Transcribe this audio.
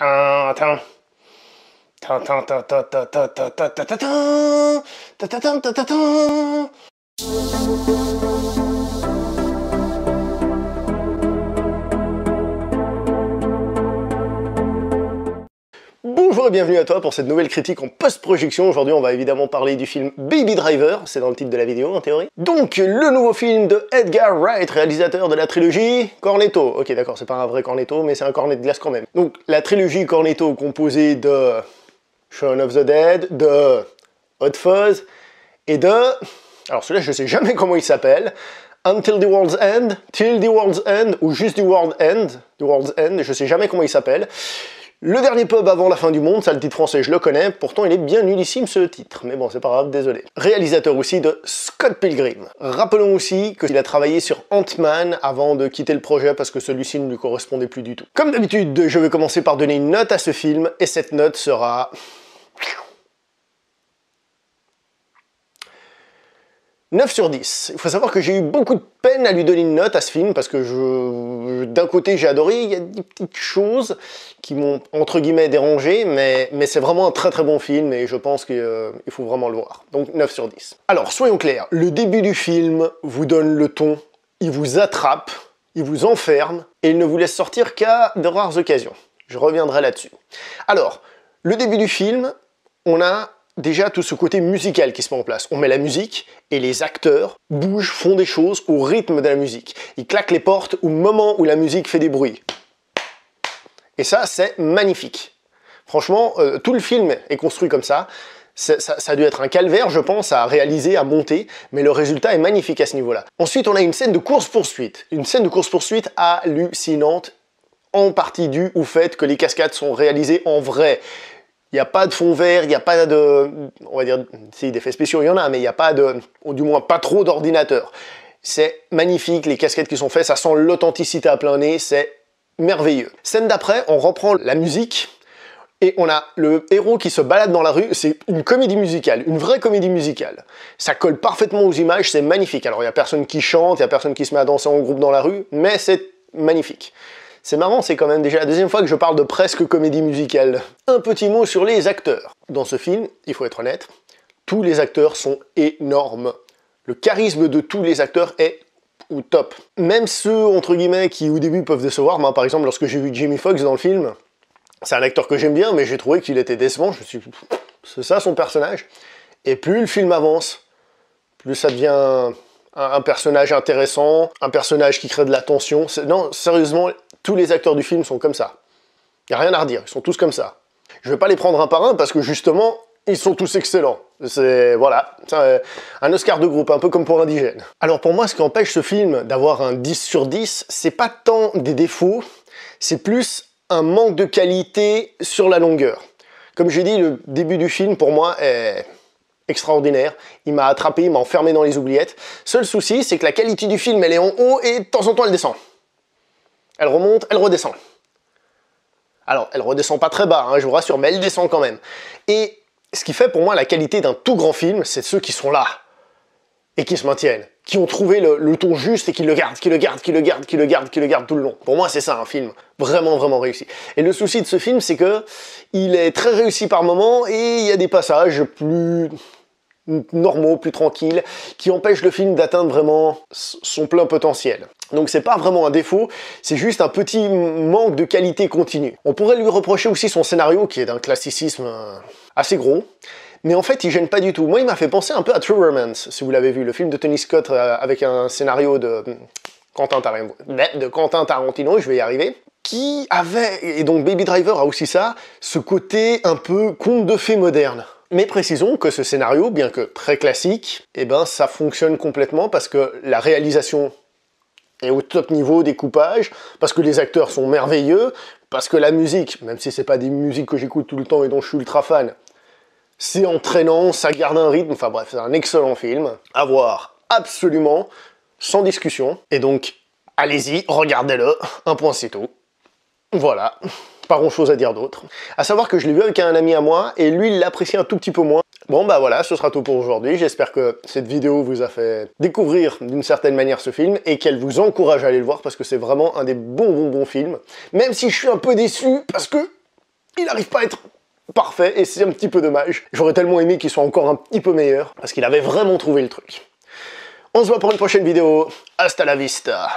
Tan, tan. Tan, tan, tan, tan, tan, tan, tan, tan, tan, tan, tan. Ta, ta, tan, ta, ta, tan. Bonjour et bienvenue à toi pour cette nouvelle critique en post-projection. Aujourd'hui, on va évidemment parler du film Baby Driver, c'est dans le titre de la vidéo en théorie. Donc, le nouveau film de Edgar Wright, réalisateur de la trilogie Cornetto. Ok, d'accord, c'est pas un vrai Cornetto, mais c'est un cornet de glace quand même. Donc, la trilogie Cornetto composée de Shaun of the Dead, de Hot Fuzz et de... Alors celui-là, je sais jamais comment il s'appelle. Until the World's End, Till the World's End, ou juste The World's End, je sais jamais comment il s'appelle. Le dernier pub avant la fin du monde, ça le titre français, je le connais, pourtant il est bien nullissime ce titre, mais bon, c'est pas grave, désolé. Réalisateur aussi de Scott Pilgrim. Rappelons aussi qu'il a travaillé sur Ant-Man avant de quitter le projet parce que celui-ci ne lui correspondait plus du tout. Comme d'habitude, je vais commencer par donner une note à ce film, et cette note sera... 9 sur 10. Il faut savoir que j'ai eu beaucoup de peine à lui donner une note à ce film parce que d'un côté j'ai adoré, il y a des petites choses qui m'ont entre guillemets dérangé, mais c'est vraiment un très très bon film et je pense qu'il faut vraiment le voir. Donc 9 sur 10. Alors soyons clairs, le début du film vous donne le ton, il vous attrape, il vous enferme et il ne vous laisse sortir qu'à de rares occasions. Je reviendrai là-dessus. Alors, le début du film, on a déjà tout ce côté musical qui se met en place. On met la musique et les acteurs bougent, font des choses au rythme de la musique. Ils claquent les portes au moment où la musique fait des bruits. Et ça, c'est magnifique. Franchement, tout le film est construit comme ça. Ça a dû être un calvaire, je pense, à réaliser, à monter, mais le résultat est magnifique à ce niveau-là. Ensuite, on a une scène de course-poursuite. Une scène de course-poursuite hallucinante, en partie due au fait que les cascades sont réalisées en vrai. Il n'y a pas de fond vert, il n'y a pas de... On va dire, si, d'effets spéciaux, il y en a, mais il n'y a pas de... Ou du moins, pas trop d'ordinateur. C'est magnifique, les cascades qui sont faites, ça sent l'authenticité à plein nez, c'est merveilleux. Scène d'après, on reprend la musique, et on a le héros qui se balade dans la rue, c'est une comédie musicale, une vraie comédie musicale. Ça colle parfaitement aux images, c'est magnifique. Alors, il n'y a personne qui chante, il n'y a personne qui se met à danser en groupe dans la rue, mais c'est magnifique. C'est marrant, c'est quand même déjà la deuxième fois que je parle de presque comédie musicale. Un petit mot sur les acteurs. Dans ce film, il faut être honnête, tous les acteurs sont énormes. Le charisme de tous les acteurs est au top. Même ceux, entre guillemets, qui au début peuvent décevoir, moi par exemple, lorsque j'ai vu Jamie Foxx dans le film, c'est un acteur que j'aime bien, mais j'ai trouvé qu'il était décevant, je me suis dit, c'est ça son personnage. Et plus le film avance, plus ça devient un personnage intéressant, un personnage qui crée de la tension. Non, sérieusement, tous les acteurs du film sont comme ça. Il n'y a rien à redire, ils sont tous comme ça. Je ne vais pas les prendre un par un parce que justement, ils sont tous excellents. C'est, voilà, un Oscar de groupe, un peu comme pour Indigène. Alors pour moi, ce qui empêche ce film d'avoir un 10 sur 10, c'est pas tant des défauts, c'est plus un manque de qualité sur la longueur. Comme j'ai dit, le début du film, pour moi, est extraordinaire. Il m'a attrapé, il m'a enfermé dans les oubliettes. Seul souci, c'est que la qualité du film, elle est en haut et de temps en temps, elle descend. Elle remonte, elle redescend. Alors, elle redescend pas très bas, hein, je vous rassure, mais elle descend quand même. Et ce qui fait pour moi la qualité d'un tout grand film, c'est ceux qui sont là et qui se maintiennent, qui ont trouvé le ton juste et qui le gardent, qui le gardent tout le long. Pour moi, c'est ça un film vraiment, vraiment réussi. Et le souci de ce film, c'est que il est très réussi par moments et il y a des passages plus normaux, plus tranquilles, qui empêchent le film d'atteindre vraiment son plein potentiel. Donc c'est pas vraiment un défaut, c'est juste un petit manque de qualité continue. On pourrait lui reprocher aussi son scénario, qui est d'un classicisme assez gros, mais en fait il gêne pas du tout. Moi il m'a fait penser un peu à True Romance, si vous l'avez vu, le film de Tony Scott avec un scénario de Quentin Tarantino, je vais y arriver, qui avait, et donc Baby Driver a aussi ça, ce côté un peu conte de fées moderne. Mais précisons que ce scénario, bien que très classique, eh ben ça fonctionne complètement parce que la réalisation est au top niveau, découpage, parce que les acteurs sont merveilleux, parce que la musique, même si c'est pas des musiques que j'écoute tout le temps et dont je suis ultra fan, c'est entraînant, ça garde un rythme, enfin bref, c'est un excellent film, à voir absolument, sans discussion, et donc allez-y, regardez-le, un point c'est tout. Voilà, pas grand chose à dire d'autre. À savoir que je l'ai vu avec un ami à moi, et lui il l'apprécie un tout petit peu moins. Bon bah voilà, ce sera tout pour aujourd'hui. J'espère que cette vidéo vous a fait découvrir d'une certaine manière ce film, et qu'elle vous encourage à aller le voir, parce que c'est vraiment un des bons films. Même si je suis un peu déçu, parce que il n'arrive pas à être parfait, et c'est un petit peu dommage. J'aurais tellement aimé qu'il soit encore un petit peu meilleur, parce qu'il avait vraiment trouvé le truc. On se voit pour une prochaine vidéo. Hasta la vista.